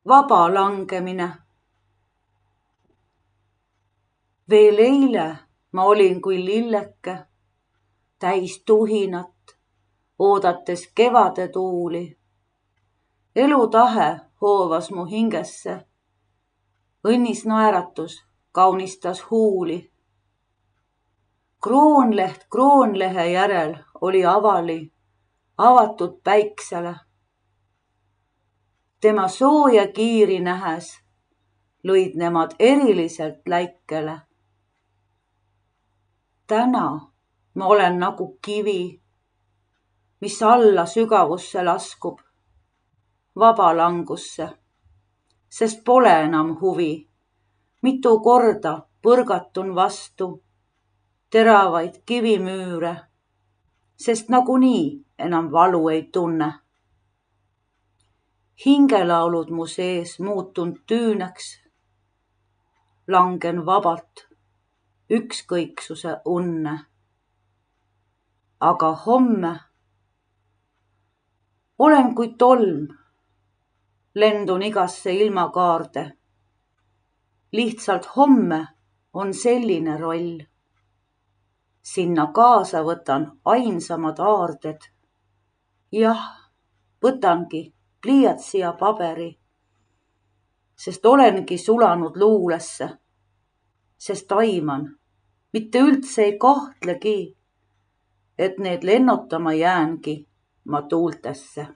Vaba langemine. Veel eile ma olin kui lilleke, täis tuhinat, oodates kevade tuuli. Elutahe hoovas mu hingesse, õnnis naeratus kaunistas huuli. Kroonleht kroonlehe järel oli avali, avatud päiksele. Tema sooja kiiri nähes lõid nemad eriliselt läikele. Täna ma olen nagu kivi, mis alla sügavusse laskub, vabalangusse, sest pole enam huvi. Mitu korda põrgatun vastu teravaid kivimüüre, sest nagunii enam valu ei tunne. Hingelaulud mu sees muutunud tüüneks, langen vabalt ükskõiksuse unne. Aga homme olen kui tolm, lendun igasse ilmakaarde. Lihtsalt homme on selline roll. Sinna kaasa võtan ainsamad aarded. Jah, võtangi pliiatsi ja paberi, sest olengi sulanud luulesse, sest aiman, mitte üldse ei kahtlegi, et need lennutama jäängi ma tuultesse.